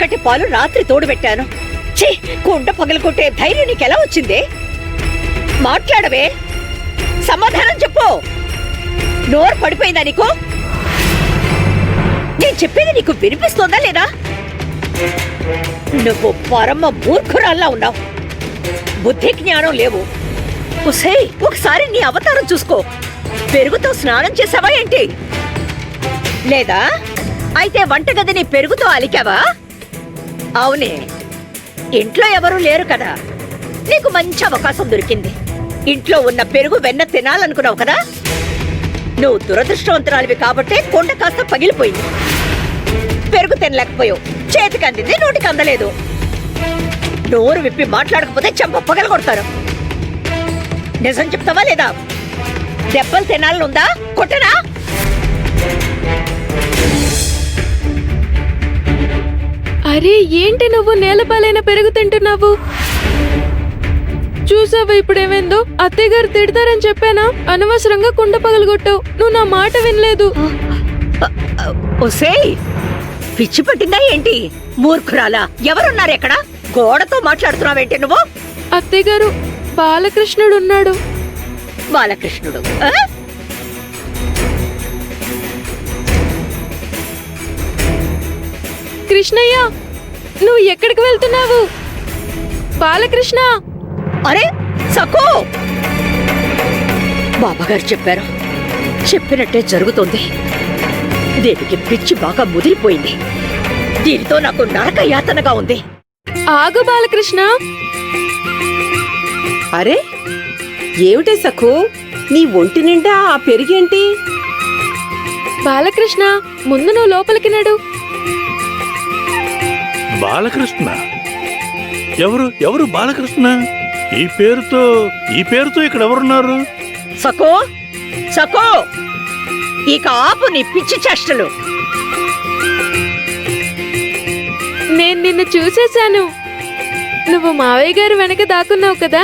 పుట్టటి పాలు రాత్రి తోడుబెట్టాను. ఛీ, కుండ పగలగొట్టే ధైర్యం నీకెలా వచ్చిందే? మాట్లాడవే, సమాధానం చెప్పు. నోరు పడిపోయిందా నీకు? నేను చెప్పేది నీకు వినిపిస్తోందా లేదా? నువ్వు పరమ మూర్ఖురాల్లా ఉన్నావు. బుద్ధి జ్ఞానం లేవు. ఒసేయ్, ఒకసారి నీ అవతారం చూసుకో. పెరుగుతో స్నానం చేసావా ఏంటి? లేదా అయితే వంటగదిని పెరుగుతో అలికావా? అవునే, ఇంట్లో ఎవరూ లేరు కదా, నీకు మంచి అవకాశం దొరికింది. ఇంట్లో ఉన్న పెరుగు వెన్న తినాలనుకున్నావు కదా. నువ్వు దురదృష్టవంతురాలివి కాబట్టే కొండ కాస్త పగిలిపోయింది. పెరుగు తినలేకపోయావు, చేతికి అందింది నోటికి అందలేదు. నోరు విప్పి మాట్లాడకపోతే చెంప పగలగొడతారు. నిజం చెప్తావా లేదా? దెబ్బలు తినాలనుందా? కొట్టనా? అరే ఏంటి నువ్వు నేలపాలైన పెరుగు తింటున్నావు? చూసావా ఇప్పుడేమైందో? అత్తయ్య గారు తిడతారని చెప్పానా? అనవసరంగా కుండ పగలగొట్టావు. నువ్వు నా మాట వినలేదు. ఒసేయ్, పిచ్చి పట్టిందా ఏంటి? మూర్ఖురాలా, ఎవరున్నారు ఎక్కడ? గోడతో మాట్లాడుతున్నావేంటి నువ్వు? అత్తయ్య గారు, బాలకృష్ణుడు ఉన్నాడు. బాలకృష్ణుడు? కృష్ణయ్య, నువ్వు ఎక్కడికి వెళ్తున్నావు? బాలకృష్ణ! అరే సకో, బాబాగారు చెప్పారు, చెప్పినట్టే జరుగుతోంది. దీనికి పిచ్చి బాగా ముదిరిపోయింది. దీనితో నాకు నరక యాతనగా ఉంది. ఆగు బాలకృష్ణ. అరే ఏమిటే సఖు, నీ ఒంటి నిండా ఆ పెరిగేంటి? బాలకృష్ణ, ముందు నువ్వు లోపలికి నడు. బాలకృష్ణ? ఎవరు ఎవరు బాలకృష్ణ? ఈ పేరుతో ఇక్కడ ఎవరున్నారు? సకో, సకో, ఇక ఆపు నీ పిచ్చి చేష్టలు. నేను నిన్ను చూసేశాను. నువ్వు మావయ్య గారు వెనక దాక్కున్నావు కదా,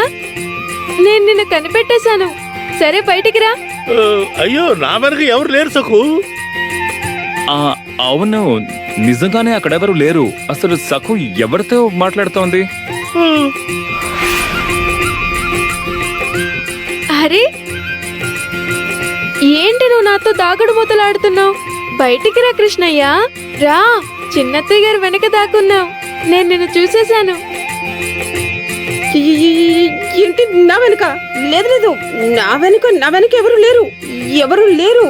నేను నిన్ను కనిపెట్టేశాను. సరే బయటికి రా. అయ్యో, నా వెనక ఎవరు లేరు సఖు. అవును, నిజంగానే అక్కడెవరు లేరు. అసలు సఖు ఎవరితో మాట్లాడుతోంది? అరే ఏంటి నువ్వు నాతో దాగుడు మూతలాడుతున్నావు? బయటికి రా కృష్ణయ్య, రా. చిన్నత్తయ్య గారు వెనక దాక్కున్నావు. నేను నిన్ను చూసేశాను. ఏంటి నా వెనుక? లేదు లేదు, నా వెనుక ఎవరు లేరు, ఎవరు లేరు.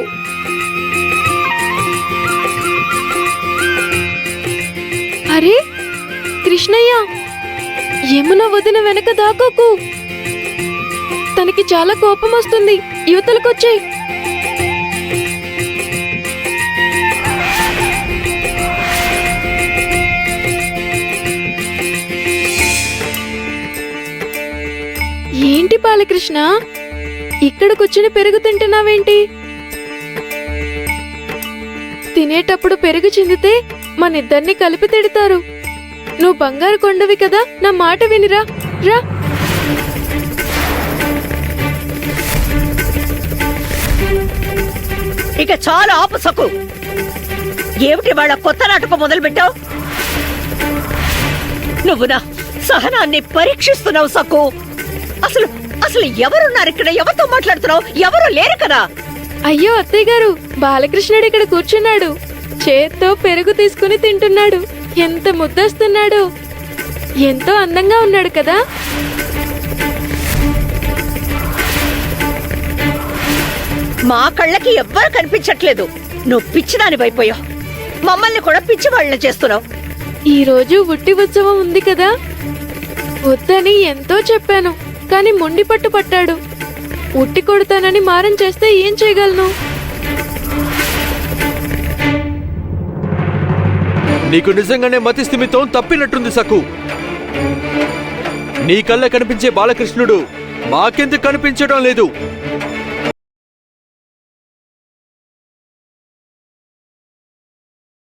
అరే కృష్ణయ్య, యమున వదిన వెనక దాకోకు. తనకి చాలా కోపం వస్తుంది. యువతలకొచ్చాయి. ఏంటి బాలకృష్ణ, ఇక్కడికొచ్చిన పెరుగు తింటున్నావేంటి? తినేటప్పుడు పెరుగు చిందితే మనిద్దరిని కలిపి తిడతారు. నువ్వు బంగారు కొండవి కదా, నా మాట వినిరా, రా. ఇక చాలా ఆపు సకు. ఏమిటి వాళ్ళ కొత్త నాటకం మొదలు పెట్టావు? నువ్వు నా సహనాన్ని పరీక్షిస్తున్నావు సకు. అసలు అసలు ఎవరున్నారు ఇక్కడ? ఎవరితో మాట్లాడుతున్నావు? ఎవరు లేరు కదా. అయ్యో అత్తయ్య గారు, బాలకృష్ణుడు ఇక్కడ కూర్చున్నాడు. చేత్తో పెరుగు తీసుకుని తింటున్నాడు. ఎంత ముద్దస్తున్నాడు. ఎంతో అందంగా ఉన్నాడు కదా. మా కళ్ళకి ఎవ్వరు కనిపించట్లేదు. నువ్వు పిచ్చిదాని వైపోయావు. మమ్మల్ని కూడా పిచ్చి వాళ్ళని చేస్తున్నావు. ఈ రోజు ఉట్టి ఉత్సవం ఉంది కదా, వద్దని ఎంతో చెప్పాను, కానీ మొండి పట్టు పట్టాడు. ఉట్టి కొడతానని మారం చేస్తే ఏం చేయగలను? నీకు నిజంగానే మతి స్థిమితం తప్పినట్టుంది సకు. నీ కళ్ళ కనిపించే బాలకృష్ణుడు మాకెందుకు కనిపించడం లేదు?